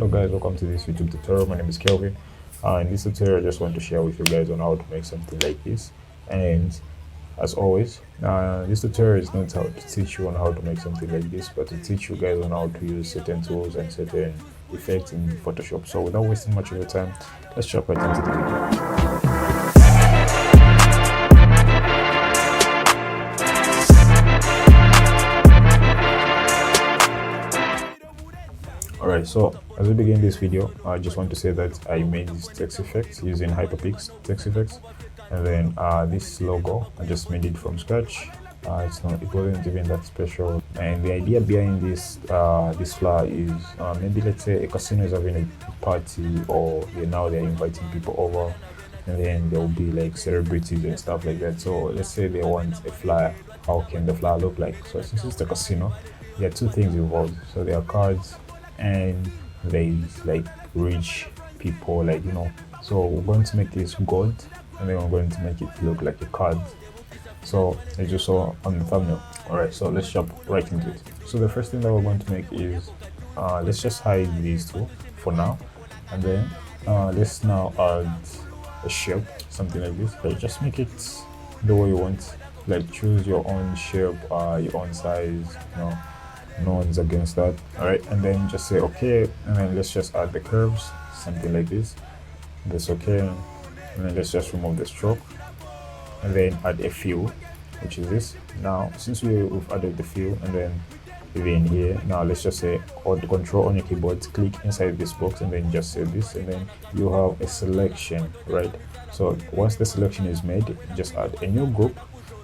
Hello guys, welcome to this YouTube tutorial. My name is Kelvin. In this tutorial I just want to share with you guys on how to make something like this. And as always, this tutorial is not how to teach you on how to make something like this, but to teach you guys on how to use certain tools and certain effects in Photoshop. So without wasting much of your time, let's jump right into the video. Alright, so as we begin this video, I just want to say that I made this text effect using Hyperpix text effects, and then this logo I just made it from scratch. It wasn't even that special, and the idea behind this this flower is maybe let's say a casino is having a party, or they're inviting people over, and then there will be like celebrities and stuff like that. So let's say they want a flyer. How can the flyer look like? So since it's a casino, there are two things involved. So there are cards and there's like rich people, like so we're going to make this gold, and then we're going to make it look like a card. So as you saw on the thumbnail. Alright, so let's jump right into it. So the first thing that we're going to make is let's just hide these two for now, and then let's now add a shape, something like this. Like just make it the way you want, like choose your own shape, your own size, no one's against that. All right, and then just say okay, and then let's just add the curves, something like this. That's okay, and then let's just remove the stroke, and then add a fill, which is this. Now since we've added the fill, and then even here, now let's just say control on your keyboard, click inside this box, and then just say this, and then you have a selection, right? So once the selection is made, just add a new group,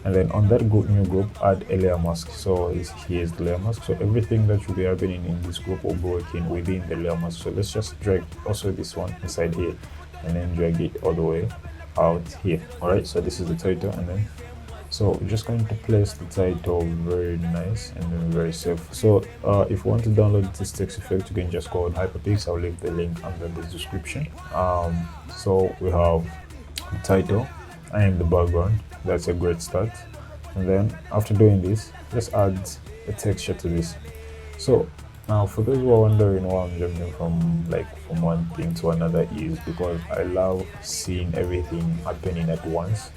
and then on that new group add a layer mask. So here's the layer mask, so everything that will be happening in this group will be working within the layer mask. So let's just drag also this one inside here, and then drag it all the way out here. All right, so this is the title, and then so we're just going to place the title very nice and then very safe. So if you want to download this text effect, you can just go on Hyperpix. I'll leave the link under the description. So we have the title and the background. That's a great start. And then after doing this, just add a texture to this. So now for those who are wondering why I'm jumping from one thing to another, is because I love seeing everything happening at once.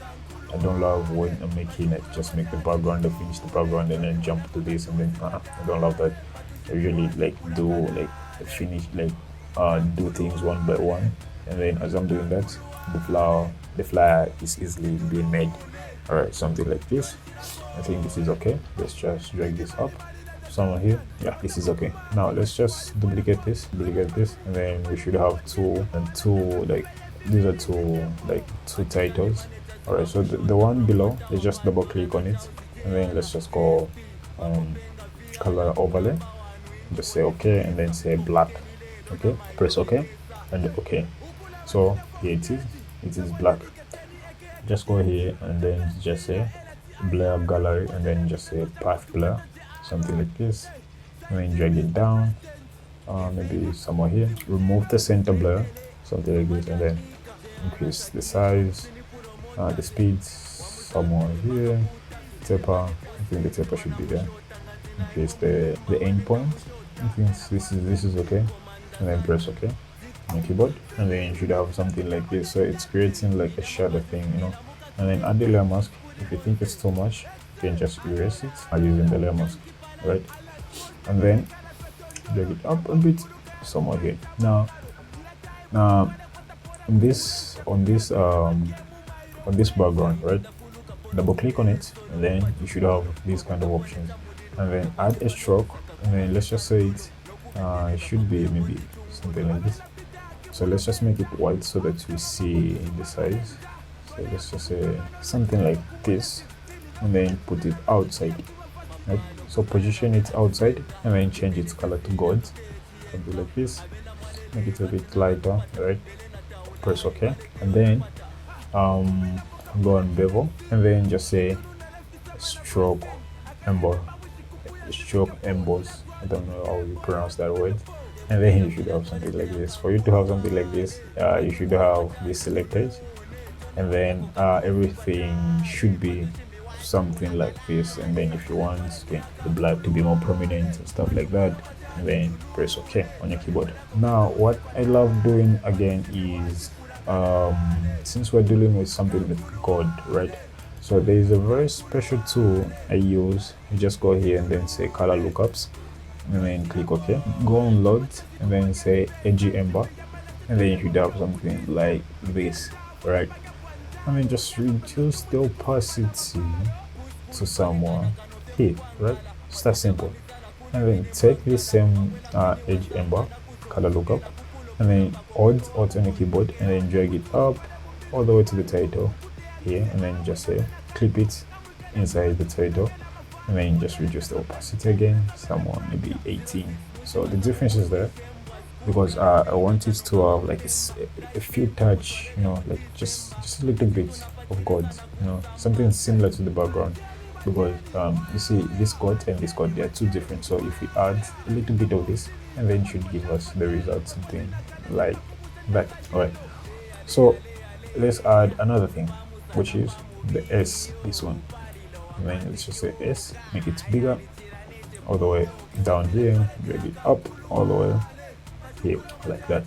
I don't love when I'm making it, just make the background, finish the background, and then jump to this, and then I don't love that. I usually do things one by one, and then as I'm doing that, the flyer is easily being made. Alright, something like this. I think this is okay. Let's just drag this up somewhere here. Yeah, this is okay. Now let's just duplicate this, and then we should have two, like these are two titles. Alright, so the one below, let's just double click on it, and then let's just go color overlay, just say okay, and then say black. Okay, press okay, and okay. So here it is black. Just go here and then just say blur gallery, and then just say path blur, something like this, and then drag it down, maybe somewhere here. Remove the center blur, something like this, and then increase the size, the speed somewhere here. Taper, I think the taper should be there. Increase the end point. I think this is okay, and then press okay on the keyboard, and then you should have something like this. So it's creating like a shadow thing, and then add the layer mask. If you think it's too much, you can just erase it using the layer mask, right? And then drag it up a bit somewhere here. Now on this background, right, double click on it, and then you should have these kind of options, and then add a stroke, and then let's just say it should be maybe something like this. So let's just make it white so that we see the size. So let's just say something like this, and then put it outside, right? So position it outside, and then change its color to gold, something like this. Make it a bit lighter, right? Press OK, and then go on bevel, and then just say stroke emboss. I don't know how you pronounce that word. And then you should have something like this. For you to have something like this, you should have this selected, and then everything should be something like this. And then if you want the black to be more prominent and stuff like that, and then press OK on your keyboard. Now what I love doing again is since we're dealing with something with God, right? So there is a very special tool I use. You just go here and then say color lookups, and then click OK. Go on loads and then say edgy ember, and then you should have something like this, right? And then just reduce the opacity to somewhere here, right? It's that simple. And then take this same edge ember color lookup, and then alt on your keyboard, and then drag it up all the way to the title here, and then just say clip it inside the title, and then just reduce the opacity again, somewhere maybe 18. So the difference is there because I want it to have like a few touch, you know, like just a little bit of God, you know, something similar to the background. Because you see this God and this God, they are two different. So if we add a little bit of this, and then it should give us the result, something like that. All right. So let's add another thing, which is the S. This one. And then let's just say S. Make it bigger, all the way down here. Drag it up all the way here, like that.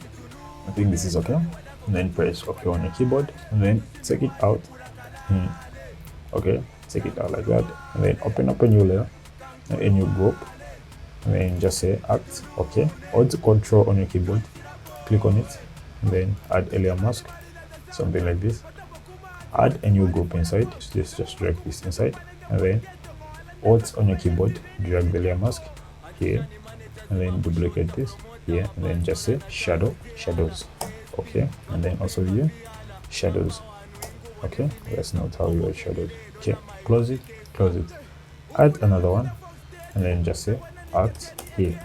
I think this is okay. And then press OK on your keyboard, and then take it out. Okay. Take it out like that, and then open up a new layer, a new group, and then just say act. Okay, hold Control on your keyboard, click on it, and then add a layer mask, something like this. Add a new group inside. Just drag this inside, and then alt on your keyboard, drag the layer mask here, and then duplicate this here, and then just say shadows. Okay, and then also here shadows. Okay, let's note how you add shadows. Okay, close it, add another one, and then just say act here.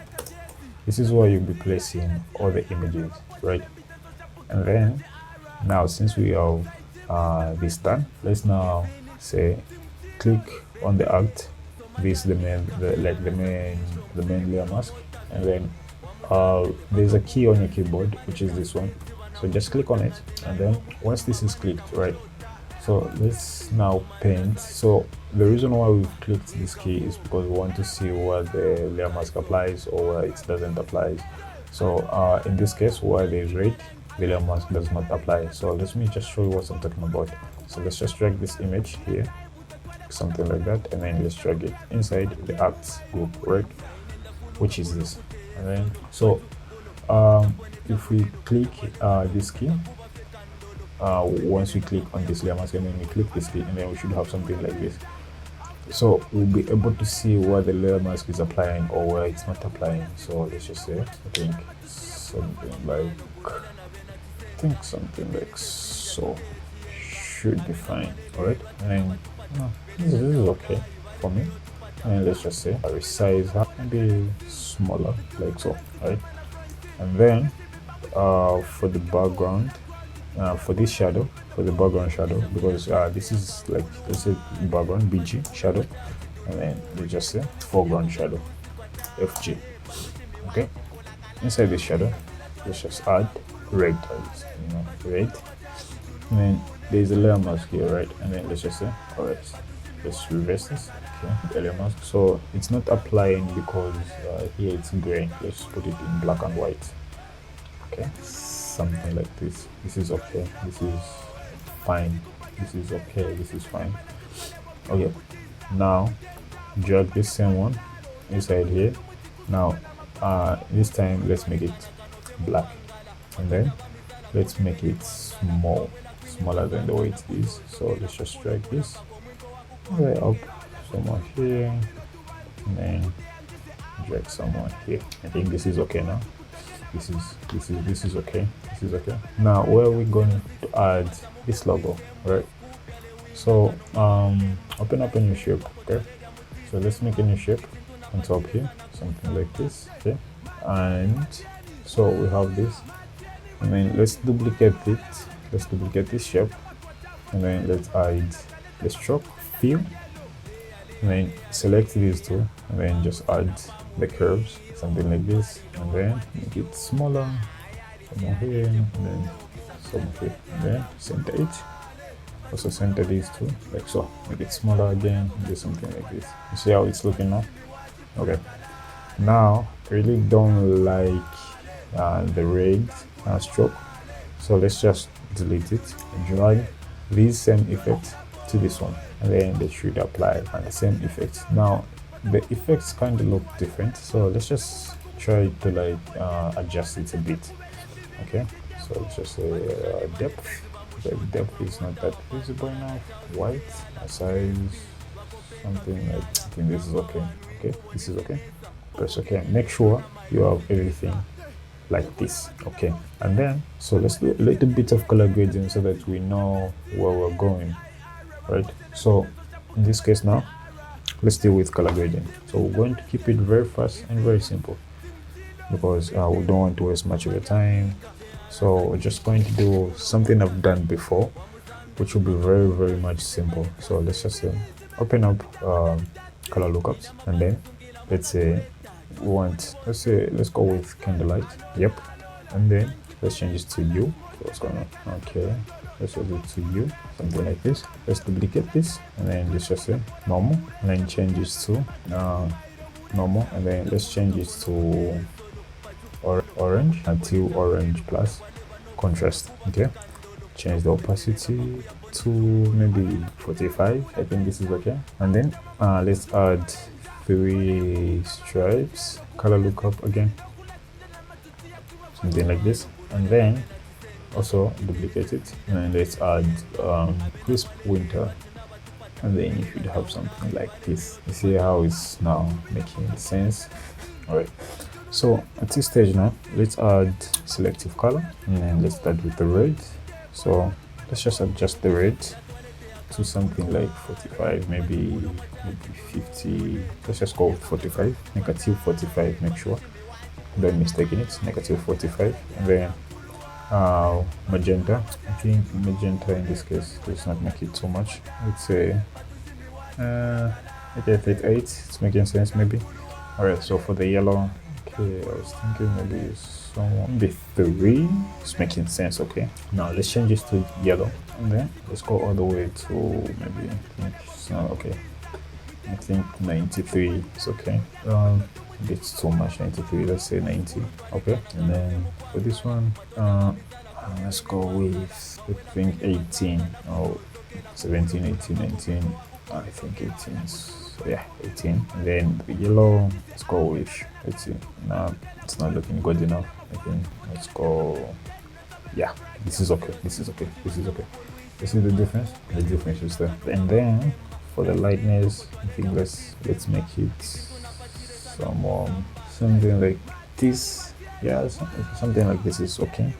This is where you'll be placing all the images, right? And then now since we have this done, let's now say click on the act. This is the main layer mask, and then there's a key on your keyboard, which is this one. So just click on it, and then once this is clicked, right? So let's now paint. So the reason why we've clicked this key is because we want to see where the layer mask applies or where it doesn't apply. So in this case, where there's red, the layer mask does not apply. So let me just show you what I'm talking about. So let's just drag this image here, something like that, and then let's drag it inside the acts group, right? Which is this. And then so if we click this key, once we click on this layer mask and then we click this key, and then we should have something like this. So we'll be able to see where the layer mask is applying or where it's not applying. So let's just say I think something like so should be fine. All right, and this is okay for me. And let's just say I resize maybe smaller, like so. All right, and then for the background, for this shadow, for the background shadow, because this is like, let's say background BG shadow, and then we just say foreground shadow FG. Okay, inside this shadow let's just add red tiles, red, and then there's a layer mask here, right? And then let's just say alright, let's reverse this. Okay, the layer mask, so it's not applying because here it's gray. Let's put it in black and white. Okay, something like this. This is okay, this is fine, this is okay, this is fine. Okay, now drag this same one inside here. Now this time let's make it black, and then let's make it smaller than the way it is. So let's just drag this way up somewhere here, and then drag somewhere here. I think this is okay now. This is okay. This is okay. Now where are we going to add this logo, right? So open up a new shape. Okay, so let's make a new shape on top here, something like this. Okay, and so we have this, and then let's duplicate it. Let's duplicate this shape, and then let's add the stroke fill, and then select these two, and then just add the curves, something like this, and then make it smaller, somewhere here, and then somewhere here, and then center it. Also center these two, like so. Make it smaller again, do something like this. You see how it's looking now? Okay. Now I really don't like the red stroke, so let's just delete it and drag these same effects to this one, and then they should apply and the same effects. Now the effects kind of look different, so let's just try to like adjust it a bit. Okay, so let's just say depth. The depth is not that visible enough. White size, something like, I think this is okay. Okay, this is okay. Press okay. Make sure you have everything like this. Okay, and then so let's do a little bit of color grading so that we know where we're going, right? So in this case now, let's deal with color grading. So we're going to keep it very fast and very simple because we don't want to waste much of your time. So we're just going to do something I've done before, which will be very much simple. So let's just open up color lookups, and then let's say we want, let's go with candlelight. Yep, and then let's change it to U. So what's going on? Okay, let's change it to U, something like this. Let's duplicate this, and then let's just say normal, and then change this to normal, and then let's change it to orange until orange plus contrast. Okay, change the opacity to maybe 45. I think this is okay, and then let's add 3 stripes, color lookup again, something like this, and then also duplicate it, and then let's add crisp winter, and then you should have something like this. You see how it's now making sense? All right, so at this stage now, let's add selective color, and then let's start with the red. So let's just adjust the red to something like 45, maybe 50. Let's just go with 45, negative 45. Make sure don't mistake it, negative 45, and then magenta. I think magenta in this case, let's not make it too much. Let's say 38. It's making sense maybe. All right, so for the yellow, okay, I was thinking maybe maybe 3. It's making sense. Okay, now let's change this to yellow, and then let's go all the way to maybe, I think it's not okay. I think 93 is okay. It's too much, 93. Let's say 90. Okay, and then for this one, let's go with, I think 18 or 17, 18, 19. I think 18. So yeah, 18. And then the yellow, let's go with 18. No, it's not looking good enough. I think let's go. Yeah, this is okay. This is okay. This is okay. You see the difference? The difference is there. And then for the lightness, I think let's make it something like this. Yeah, something like this is okay.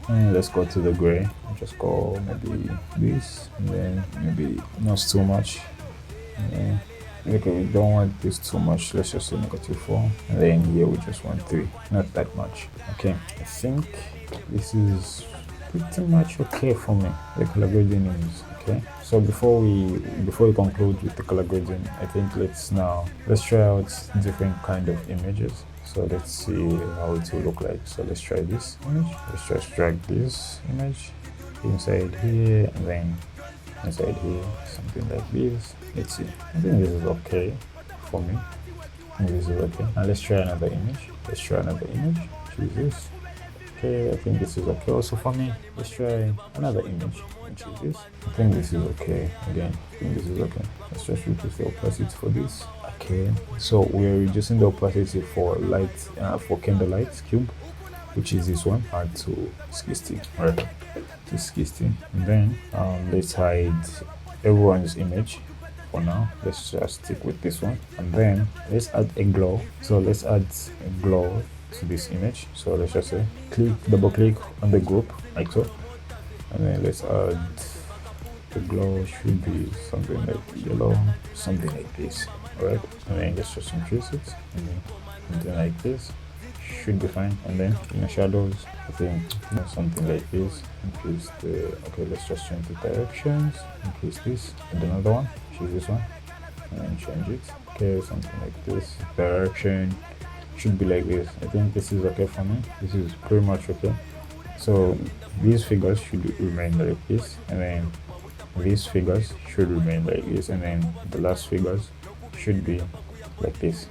And let's go to the gray. Just go maybe this, and then maybe not too much. Okay, we don't want this too much. Let's just say -4, and then here we just want 3, not that much. Okay, I think this is pretty much okay for me. The color grading is okay. So before we conclude with the color grading, I think let's try out different kind of images. So let's see how it will look like. So let's try this image. Let's just drag this image inside here, and then inside here, something like this. Let's see. I think this is okay for me. I think this is okay. Now let's try another image. Let's try another image. Choose this. Okay, I think this is okay also for me. Let's try another image. Choose this. I think this is okay. Again, I think this is okay. Let's just reduce the opacity for this. Okay, so we're reducing the opacity for light, for candlelight cube, which is this one, to 60. All right, to 60. And then let's hide everyone's image for now. Let's just stick with this one, and then let's add a glow. So let's add a glow to this image. So let's just say double click on the group like so, and then let's add the glow. Should be something like yellow, something like this. Alright, and then let's just increase it, and then something like this should be fine. And then in the shadows, I think something like this. Increase the, okay, let's just change the directions, increase this, and another one, choose this one, and then change it. Okay, something like this. Direction should be like this. I think this is okay for me. This is pretty much okay. So these figures should remain like this, and then these figures should remain like this, and then the last figures should be like this.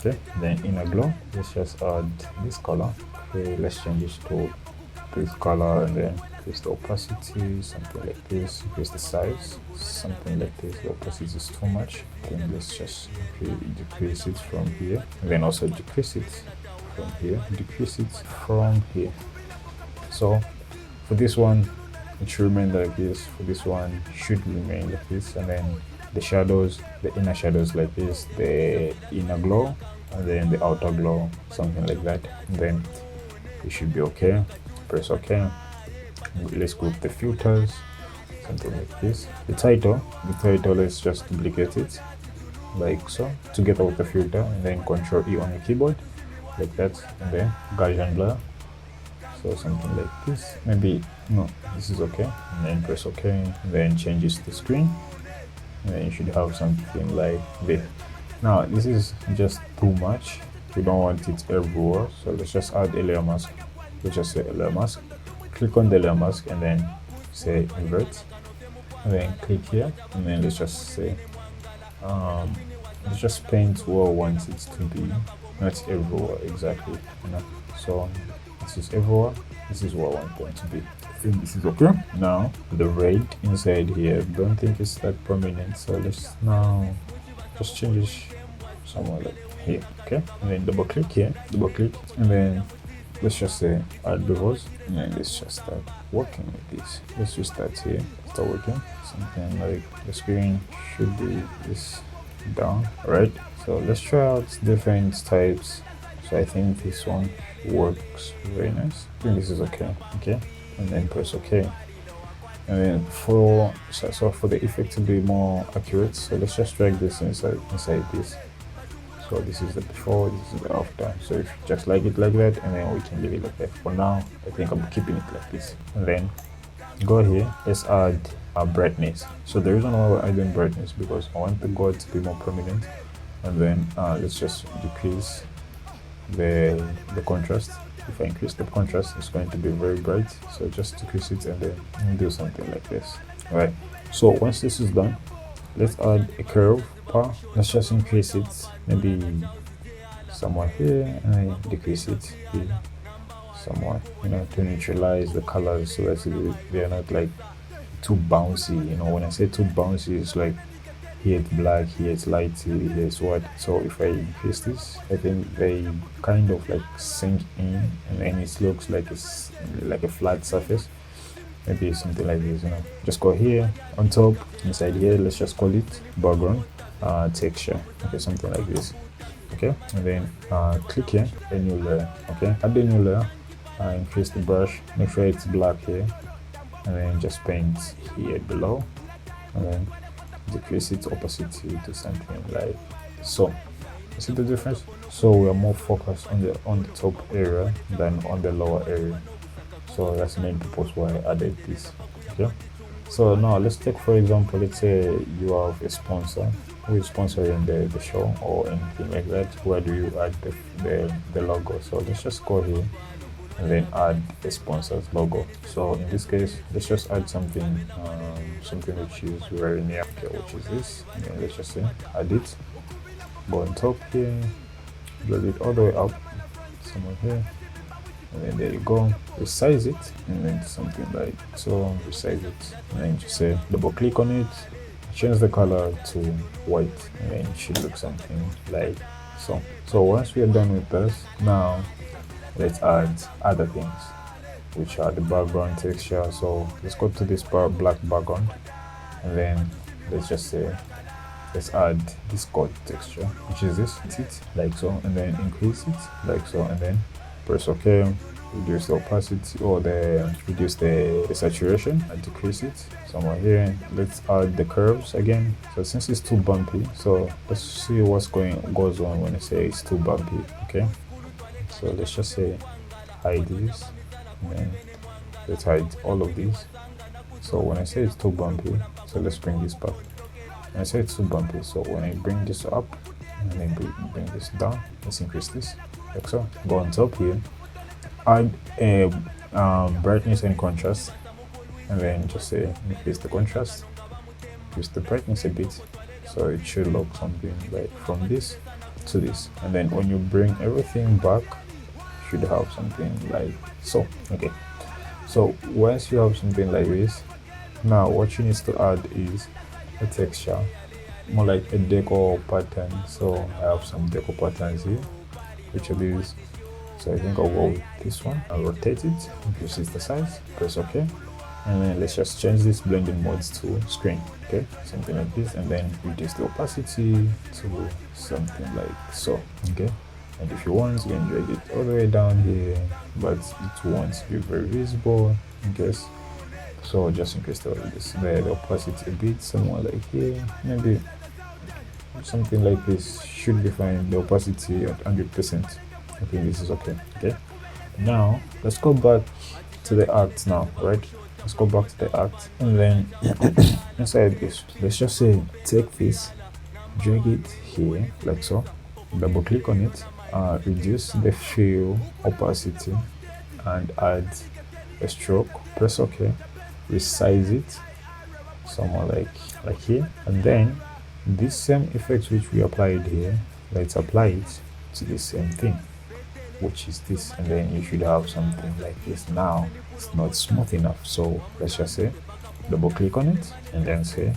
Okay, then inner glow, let's just add this color. Okay, let's change this to this color, and then increase the opacity, something like this. Increase the size, something like this. The opacity is too much. Then let's just decrease it from here, and then also decrease it from here, decrease it from here. So for this one, it should remain like this. For this one, should remain like this. And then the shadows, the inner shadows like this, the inner glow, and then the outer glow, something like that. And then it should be okay. Press OK. Let's group the filters, something like this. The title, let's just duplicate it like so, together with the filter, and then Control E on your keyboard, like that, and then Gaussian blur. So something like this, maybe, no, this is okay, and then press OK, and then changes the screen, and then you should have something like this. Now this is just too much, we don't want it everywhere, so let's just add a layer mask. Let's just say a layer mask, click on the layer mask, and then say invert, and then click here, and then let's just say let's just paint where I want it to be, not everywhere exactly, you know. So this is everywhere, this is where I want them to be. I think this is okay. Now the red inside here, don't think it's that prominent, so let's now just change it somewhere like here. Okay, and then double click here, double click, and then let's just say add beavers, and then let's just start working with this. Let's just start here, start working, something like the screen should be this down. All right, so let's try out different types. So I think this one works very nice. I think this is okay. Okay, and then press OK. And then for for the effect to be more accurate, so let's just drag this inside this. So this is the before, this is the after. So if you just like it like that, and then we can leave it like that. For now, I think I'm keeping it like this. And then go here, let's add a brightness. So the reason why we're adding brightness, because I want the god to be more prominent. And then let's just decrease the contrast. If I increase the contrast, it's going to be very bright, so just decrease it and then do something like this. All right, so once this is done, let's add a curve path. Let's just increase it maybe somewhere here, and then decrease it here somewhat, you know, to neutralize the colors so that they are not like too bouncy. You know, when I say too bouncy, it's like here it's black, here it's light, here it's white. So if I increase this, I think they kind of like sink in, and then it looks like it's like a flat surface. Maybe something like this, you know. Just go here on top, inside here, let's just call it background texture. Okay, something like this. Okay, and then click here, a new layer. Okay, add the new layer, increase the brush, make sure it's black here, and then just paint here below, and then decrease its opacity to something like so. You see the difference? So we are more focused on the top area than on the lower area. So that's the main purpose why I added this. Okay, so now let's take, for example, let's say you have a sponsor who is sponsoring the show or anything like that. Where do you add the logo? So let's just go here and then add the sponsor's logo. So in this case, let's just add something which is very near, okay, which is this, and then let's just say add it, go on top here, build it all the way up somewhere here, and then there you go. Resize it, and then something like so. Resize it, and then just say double click on it, change the color to white, and then it should look something like so. So once we are done with this, now let's add other things, which are the background texture. So let's go to this black background, and then let's just say let's add this code texture, which is this, it like so, and then increase it like so, and then press OK. Reduce the opacity or reduce the saturation and decrease it somewhere here. Let's add the curves again. So since it's too bumpy, so let's see what's goes on when I say it's too bumpy. Okay, so let's just say hide this, and then let's hide all of these. So when I say it's too bumpy, so let's bring this back. When I say it's too bumpy, so when I bring this up and then bring this down, let's increase this like so. Go on top here, add a brightness and contrast, and then just say increase the contrast, increase the brightness a bit, so it should look something like from this to this, and then when you bring everything back, you should have something like so. Okay, so once you have something like this, now what you need to add is a texture, more like a decor pattern. So I have some decor patterns here, which are these. So I think I'll go with this one. I'll rotate it, increase the size, press OK, and then let's just change this blending modes to screen. Okay, something like this, and then reduce the opacity to something like so. Okay, and if you want, you can drag it all the way down here, but it won't be very visible in case. So just increase the opacity a bit, somewhere like here, maybe something like this should be fine. The opacity at 100%. I think this is okay. Okay, now let's go back to the act now, right? Let's go back to the act, and then inside this, let's just say take this, drag it here like so, double click on it, reduce the fill opacity and add a stroke, press OK, resize it somewhere like here, and then this same effect which we applied here, let's apply it to the same thing, which is this, and then you should have something like this. Now it's not smooth enough, so let's just say double click on it and then say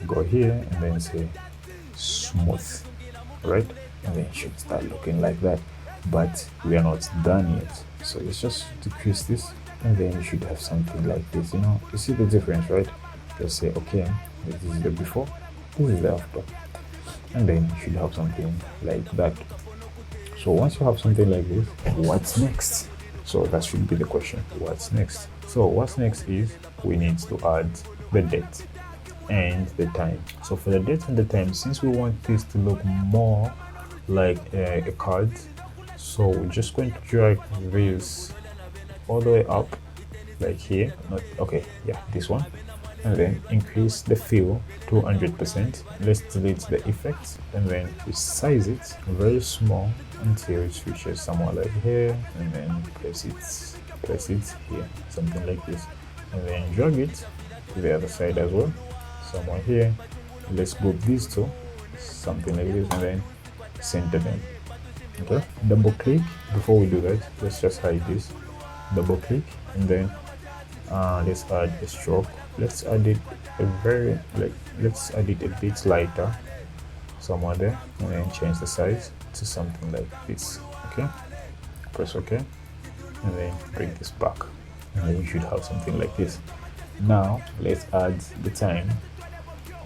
go here and then say smooth, right? And then it should start looking like that, but we are not done yet. So let's just decrease this, and then you should have something like this. You know, you see the difference, right? Let's say okay, this is the before, this is the after, and then you should have something like that. So once you have something like this, what's next? So that should be the question, what's next? So what's next is we need to add the date and the time. So for the date and the time, since we want this to look more like a card, so we're just going to drag this all the way up like here, not okay, yeah, this one, and then increase the fill to 100%. Let's delete the effects and then resize it very small until it reaches somewhere like here, and then place it here, something like this, and then drag it to the other side as well, somewhere here. Let's group these two, something like this, and then center them. Okay, double click before we do that. Let's just hide this, double click, and then let's add a stroke. Let's add it let's add it a bit lighter somewhere there, and then change the size to something like this. Okay, press OK, and then bring this back, and then you should have something like this. Now let's add the time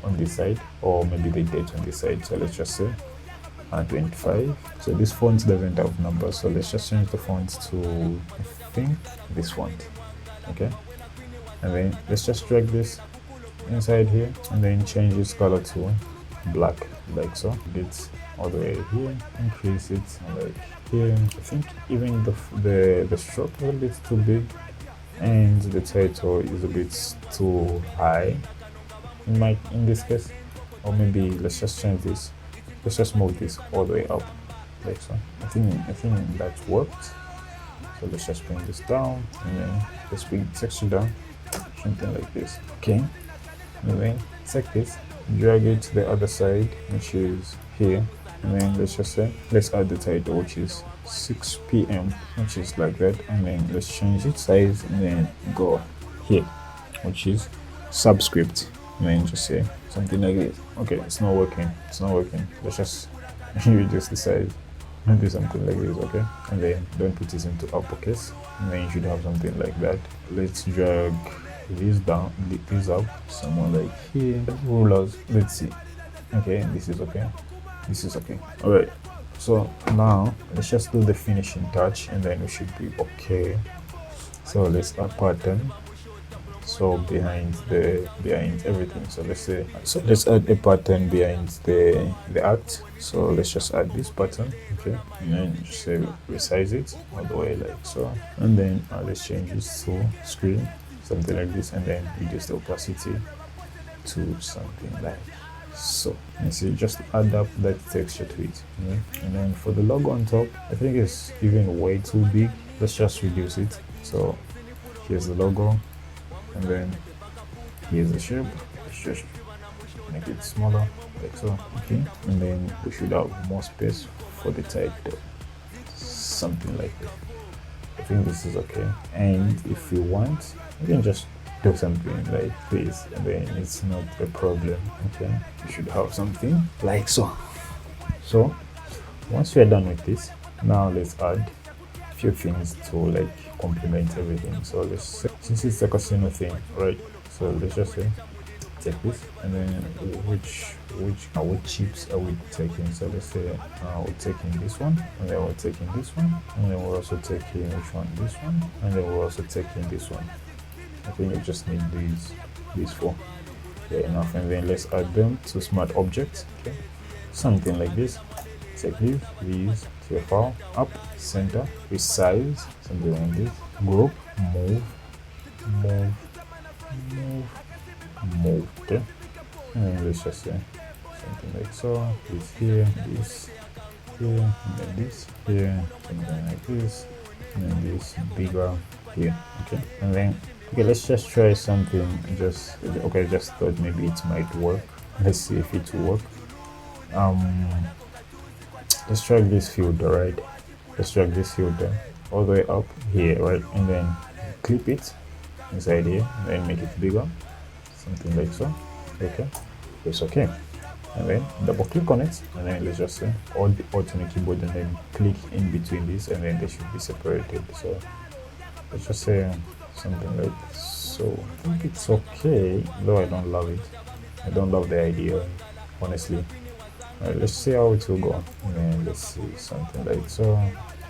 on this side, or maybe the date on this side. So let's just say 25. So this font doesn't have numbers, so let's just change the font to, I think, this font. Okay, and then let's just drag this inside here, and then change its color to black like so. It's all the way here, increase it like here. I think even the stroke is a bit too big, and the title is a bit too high in this case. Or maybe let's just change this, let's just move this all the way up like so. I think that worked. So let's just bring this down, and then let's bring the texture down, something like this. Okay, and then take this, drag it to the other side, which is here, and then let's just say let's add the title, which is 6 p.m., which is like that, and then let's change its size, and then go here, which is subscript, and then just say something like this. Okay, it's not working. Let's just reduce the size and do something like this. Okay, and then don't put this into uppercase, and then you should have something like that. Let's drag this down, this up somewhere like here. Rulers, let's see. Okay, this is okay. All right, so now let's just do the finishing touch, and then we should be okay. So let's add pattern, so behind everything. So let's add a pattern behind the act. So let's just add this pattern. Okay, and then just say resize it all the way like so, and then let's change this to screen, something like this, and then reduce the opacity to something like so. And see, just add up that texture to it. Okay? And then for the logo on top, I think it's even way too big. Let's just reduce it. So here's the logo, and then here's the shape. Let's just make it smaller like so. Okay, and then we should have more space for the title, something like this. I think this is okay. And if you want, you can just do something like this, and then it's not a problem. Okay, you should have something like so. So once you're done with this, now let's add a few things to like complement everything. So let's say, since it's a casino thing, right? So let's just say take this, and then which chips are we taking? So let's say we're taking this one, and then we're taking this one, and then we're also taking which one? This one, and then we're also taking this one. I think we just need these four. Yeah, enough. And then let's add them to smart objects. Okay, something like this. Take these to your file, up, center, resize, something like this. Group, move, okay. And then let's just say something like so. This here, this here, and then this here, something like this, and then this bigger here. Okay, and then okay, let's just try something. Just thought maybe it might work. Let's see if it will work. Let's drag this filter, right? Let's drag this filter all the way up here, right? And then clip it inside here, and then make it bigger, something like so. Okay, it's okay. And then double click on it, and then let's just say Alt on the keyboard, and then click in between these, and then they should be separated. So let's just say something like so. I think it's okay, though I don't love it. I don't love the idea, honestly. Alright, let's see how it will go. And then let's see something like so.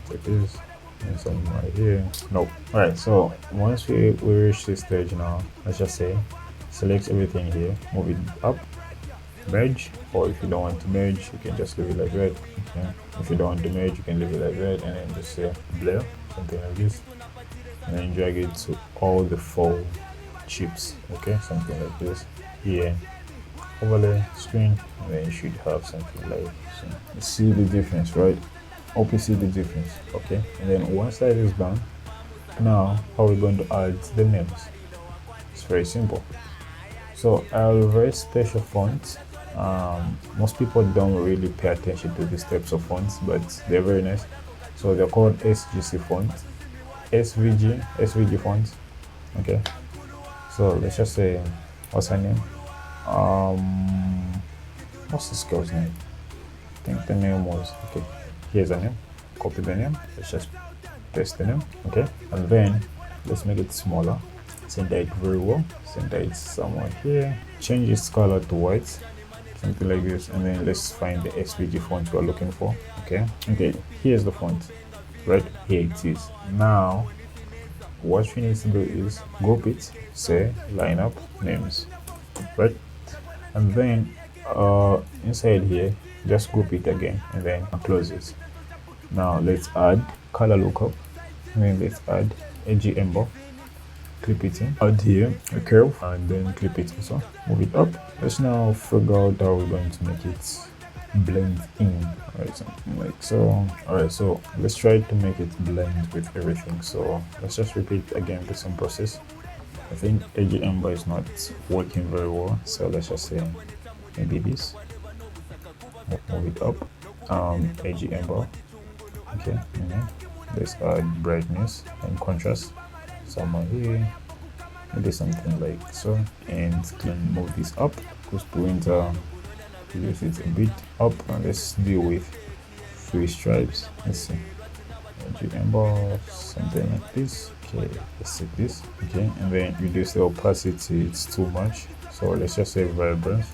Take this and something right here. Nope. Alright, so once we reach this stage now, let's just say select everything here, move it up, merge, or if you don't want to merge, you can just leave it like that. Okay. If you don't want to merge, you can leave it like that, and then just say blur, something like this, and then drag it to all the 4 chips. Okay, something like this here. Overlay screen, and then you should have something like so. You see the difference, right? Hope you see the difference. Okay, and then once that is done, now how are we going to add the names? It's very simple. So I have a very special font. Most people don't really pay attention to these types of fonts, but they're very nice. So they're called SGC font, SVG font. Okay, so let's just say, what's her name? What's this girl's name? I think the name was, okay, here's the name. Copy the name, let's just paste the name. Okay, and then let's make it smaller, center it very well, center it somewhere here, change its color to white, something like this, and then let's find the SVG font we're looking for. Okay, here's the font, right here it is. Now what we need to do is group it, say line up names, right? And then inside here just group it again, and then close it. Now let's add color lookup, and then let's add edge ember, clip it in, add here a curve, and then clip it also, move it up. Let's now figure out how we're going to make it blend in, right? Something like so. Alright, so let's try to make it blend with everything. So let's just repeat again the same process. I think edge ember is not working very well, so let's just say maybe this, move it up, edge ember. Okay, let's add brightness and contrast somewhere here, maybe something like so, and clean, move this up, goes to winter, reduce it a bit up, and let's deal with 3 stripes. Let's see, edge ember, something like this. Okay, let's set this. Okay, and then reduce the opacity, it's too much, so let's just say vibrance,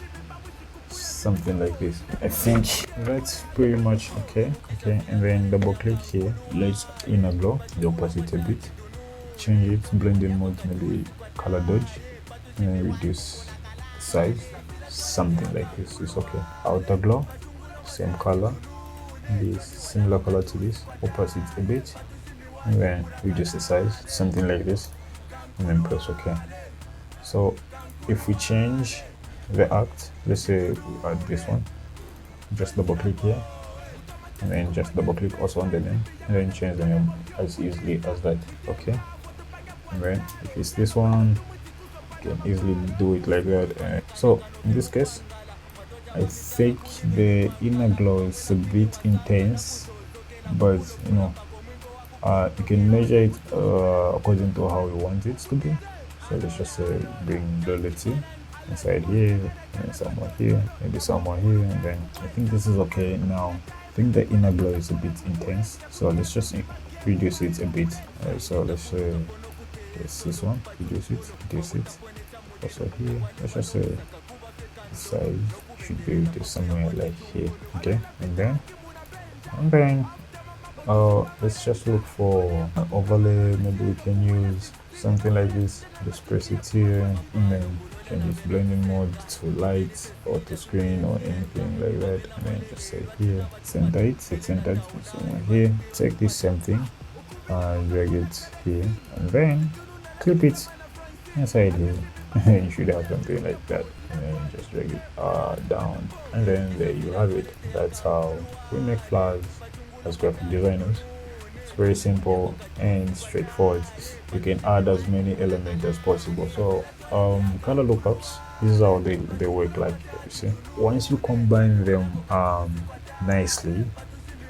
something like this. I think that's pretty much okay. Okay, and then double click here, let's inner glow the opacity a bit, change it, blending mode, maybe color dodge, and then reduce the size, something like this is okay. Outer glow, same color, this similar color to this, opacity a bit, and then reduce the size, something like this, and then press OK. So if we change the act, let's say we add this one, just double click here, and then just double click also on the name, and then change the name as easily as that. Okay, and then if it's this one, you can easily do it like that. So in this case, I think the inner glow is a bit intense, but you can measure it according to how you want it to be. So let's just say bring duality inside here, and somewhere here, maybe somewhere here, and then I think this is okay now. I think the inner glow is a bit intense, so let's just reduce it a bit. So let's say this one, reduce it. Also here, let's just say the size should be to somewhere like here, okay, and then let's just look for an overlay. Maybe we can use something like this. Just press it here, and then you can use blending mode to light or to screen or anything like that. And then just say here, center it. It's centered somewhere here. Take this same thing and drag it here, and then clip it inside here. You should have something like that, and then just drag it down, and then there you have it. That's how we make flowers as graphic designers. It's very simple and straightforward. You can add as many elements as possible. So color lookups, this is how they work. Like you see, once you combine them nicely,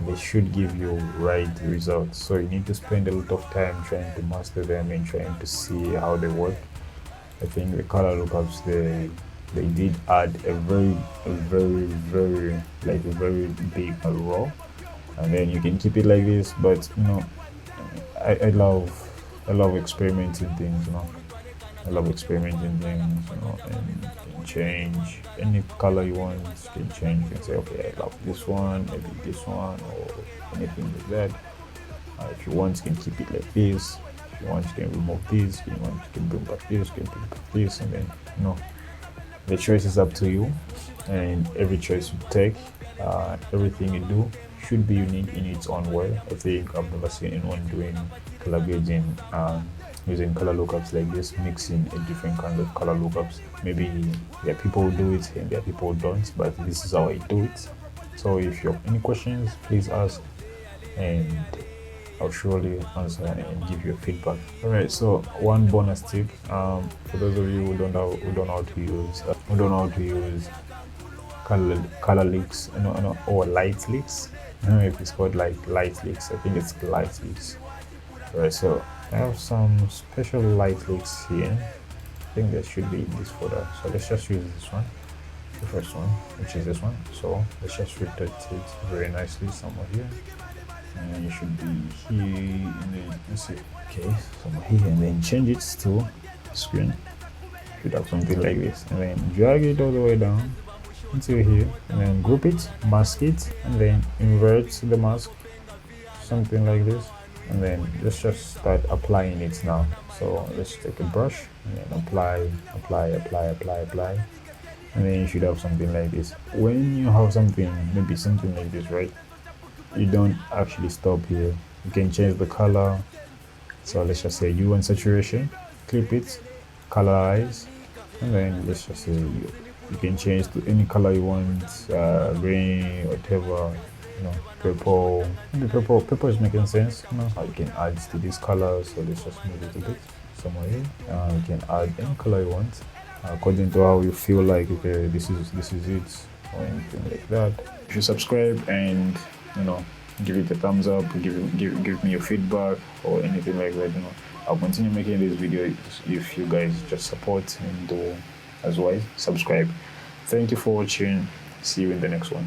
they should give you right results. So you need to spend a lot of time trying to master them and trying to see how they work. I think the color lookups, they did add a very big raw, and then you can keep it like this. But I love experimenting things. I love experimenting things. And change any color you want. You can change. You can say, okay, I love this one, maybe this one, or anything like that. If you want, you can keep it like this. If you want, you can remove this. If you want, you can bring back this. You can bring back this, and then the choice is up to you. And every choice you take, everything you do should be unique in its own way. I think I've never seen anyone doing color grading using color lookups like this, mixing a different kind of color lookups. Maybe there are people who do it and there are people who don't, but this is how I do it. So if you have any questions, please ask, and I'll surely answer and give you feedback. All right, so one bonus tip for those of you who don't know how to use color leaks, or light leaks. I don't know if it's called like light leaks. I think it's light leaks. All right, so I have some special light leaks here. I think that should be in this folder. So let's just use this one, the first one, which is this one. So let's just rotate it very nicely somewhere here. And it should be here, and then let's see, okay, somewhere here, and then change it to screen. Should have something like this, and then drag it all the way down until here, and then group it, mask it, and then invert the mask, something like this, and then let's just start applying it now. So let's take a brush and then apply, and then you should have something like this. When you have maybe something like this, right, you don't actually stop here. You can change the color. So let's just say you want saturation, clip it, colorize, and then let's just say you can change to any color you want, green, whatever, purple. Maybe purple is making sense. You can add to this color. So let's just move it a bit somewhere here. You can add any color you want according to how you feel like, okay, this is it, or anything like that. If you subscribe and give it a thumbs up, give me your feedback or anything like that, I'll continue making this video if you guys just support and do as well. Subscribe. Thank you for watching. See you in the next one.